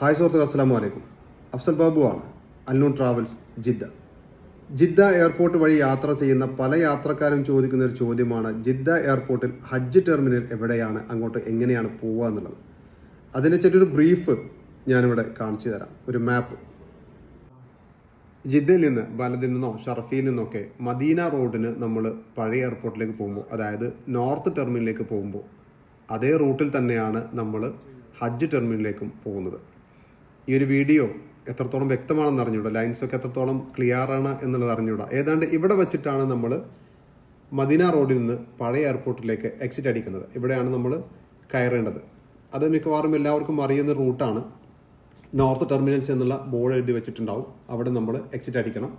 Hi സുഹൃത്തുക്കളെ, അസ്സലാമു അലൈക്കും. അഫ്സൽ ബാബു ആണ്, Al Noor travels, Jeddah. Jeddah airport വഴി യാത്ര ചെയ്യുന്ന പല യാത്രക്കാരും ചോദിക്കുന്ന ഒരു ചോദ്യമാണ്, ജിദ്ദ എയർപോർട്ടിൽ ഹജ്ജ് ടെർമിനൽ എവിടെയാണ്, അങ്ങോട്ട് എങ്ങനെയാണ് പോവുക എന്നുള്ളത്. അതിനെ ചെറിയൊരു ബ്രീഫ് ഞാനിവിടെ കാണിച്ചു തരാം, ഒരു മാപ്പ്. ജിദ്ദയിൽ നിന്ന്, ബലദിൽ നിന്നോ ഷർഫിയിൽ നിന്നൊക്കെ മദീന റോഡിന് നമ്മൾ പഴയ എയർപോർട്ടിലേക്ക് പോകുമ്പോൾ, അതായത് നോർത്ത് ടെർമിനലിലേക്ക് പോകുമ്പോൾ അതേ റൂട്ടിൽ തന്നെയാണ് നമ്മൾ ഹജ്ജ് ടെർമിനലിലേക്കും പോകുന്നത്. ഈ ഒരു വീഡിയോ എത്രത്തോളം വ്യക്തമാണെന്ന് അറിഞ്ഞൂടാ, ലൈൻസൊക്കെ എത്രത്തോളം ക്ലിയർ ആണ് എന്നുള്ളത് അറിഞ്ഞൂടാ. ഏതാണ്ട് ഇവിടെ വെച്ചിട്ടാണ് നമ്മൾ മദീന റോഡിൽ നിന്ന് പഴയ എയർപോർട്ടിലേക്ക് എക്സിറ്റ് അടിക്കുന്നത്. ഇവിടെയാണ് നമ്മൾ കയറേണ്ടത്. അത് മിക്കവാറും എല്ലാവർക്കും അറിയുന്ന റൂട്ടാണ്. നോർത്ത് ടെർമിനൽസ് എന്നുള്ള ബോർഡ് എഴുതി വെച്ചിട്ടുണ്ടാവും, അവിടെ നമ്മൾ എക്സിറ്റ് അടിക്കണം.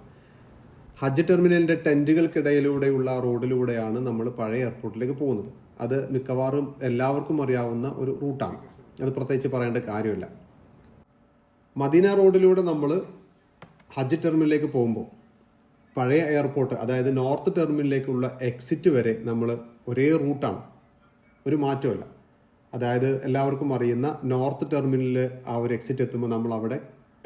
ഹജ്ജ് ടെർമിനലിൻ്റെ ടെൻറ്റുകൾക്കിടയിലൂടെയുള്ള റോഡിലൂടെയാണ് നമ്മൾ പഴയ എയർപോർട്ടിലേക്ക് പോകുന്നത്. അത് മിക്കവാറും എല്ലാവർക്കും അറിയാവുന്ന ഒരു റൂട്ടാണ്, അത് പ്രത്യേകിച്ച് പറയേണ്ട കാര്യമില്ല. മദീന റോഡിലൂടെ നമ്മൾ ഹജ്ജ് ടെർമിനലിലേക്ക് പോകുമ്പോൾ പഴയ എയർപോർട്ട്, അതായത് നോർത്ത് ടെർമിനലിലേക്കുള്ള എക്സിറ്റ് വരെ നമ്മൾ ഒരേ റൂട്ടാണ്, ഒരു മാറ്റമല്ല. അതായത് എല്ലാവർക്കും അറിയുന്ന നോർത്ത് ടെർമിനലിൽ ആ ഒരു എക്സിറ്റ് എത്തുമ്പോൾ നമ്മൾ അവിടെ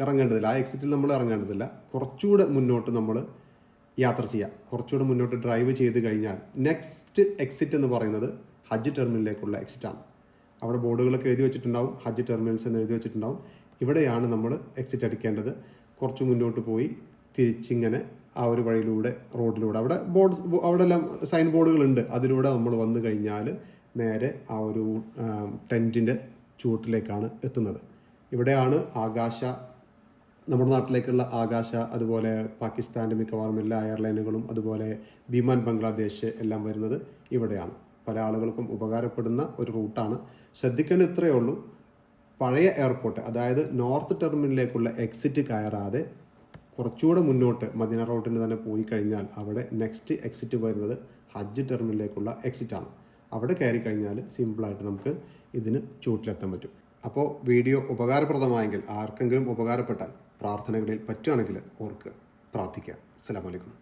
ഇറങ്ങേണ്ടതില്ല, ആ എക്സിറ്റിൽ നമ്മൾ ഇറങ്ങേണ്ടതില്ല. കുറച്ചുകൂടെ മുന്നോട്ട് നമ്മൾ യാത്ര ചെയ്യാം. കുറച്ചുകൂടെ മുന്നോട്ട് ഡ്രൈവ് ചെയ്ത് കഴിഞ്ഞാൽ നെക്സ്റ്റ് എക്സിറ്റ് എന്ന് പറയുന്നത് ഹജ്ജ് ടെർമിനലിലേക്കുള്ള എക്സിറ്റാണ്. അവിടെ ബോർഡുകളൊക്കെ എഴുതി വെച്ചിട്ടുണ്ടാവും, ഹജ്ജ് ടെർമിനൽസ് എന്ന് എഴുതി വെച്ചിട്ടുണ്ടാവും. ഇവിടെയാണ് നമ്മൾ എക്സിറ്റ് അടിക്കേണ്ടത്. കുറച്ച് മുന്നോട്ട് പോയി തിരിച്ചിങ്ങനെ ആ ഒരു വഴിയിലൂടെ, റോഡിലൂടെ, അവിടെ എല്ലാം സൈൻ ബോർഡുകളുണ്ട്, അതിലൂടെ നമ്മൾ വന്നു കഴിഞ്ഞാൽ നേരെ ആ ഒരു ടെൻറ്റിൻ്റെ ചൂട്ടിലേക്കാണ് എത്തുന്നത്. ഇവിടെയാണ് ആകാശ, നമ്മുടെ നാട്ടിലേക്കുള്ള ആകാശ, അതുപോലെ പാകിസ്ഥാൻ്റെ മിക്കവാറും എല്ലാ എയർലൈനുകളും, അതുപോലെ വിമാൻ ബംഗ്ലാദേശ് എല്ലാം വരുന്നത് ഇവിടെയാണ്. പല ആളുകൾക്കും ഉപകാരപ്പെടുന്ന ഒരു റൂട്ടാണ്. ശ്രദ്ധിക്കേണ്ടത് ഇത്രയേ ഉള്ളൂ, പഴയ എയർപോർട്ട്, അതായത് നോർത്ത് ടെർമിനലിലേക്കുള്ള എക്സിറ്റ് കയറാതെ കുറച്ചുകൂടെ മുന്നോട്ട് മദീന റോഡിന് തന്നെ പോയി കഴിഞ്ഞാൽ അവിടെ നെക്സ്റ്റ് എക്സിറ്റ് വരുന്നത് ഹജ്ജ് ടെർമിനലിലേക്കുള്ള എക്സിറ്റാണ്. അവിടെ കയറി കഴിഞ്ഞാൽ സിമ്പിളായിട്ട് നമുക്ക് ഇതിന് ചൂട്ടിലെത്താൻ പറ്റും. അപ്പോൾ വീഡിയോ ഉപകാരപ്രദമായെങ്കിൽ, ആർക്കെങ്കിലും ഉപകാരപ്പെട്ടാൽ പ്രാർത്ഥനകളിൽ പറ്റുകയാണെങ്കിൽ ഓർക്കുക, പ്രാർത്ഥിക്കുക. അസ്സലാമു അലൈക്കും.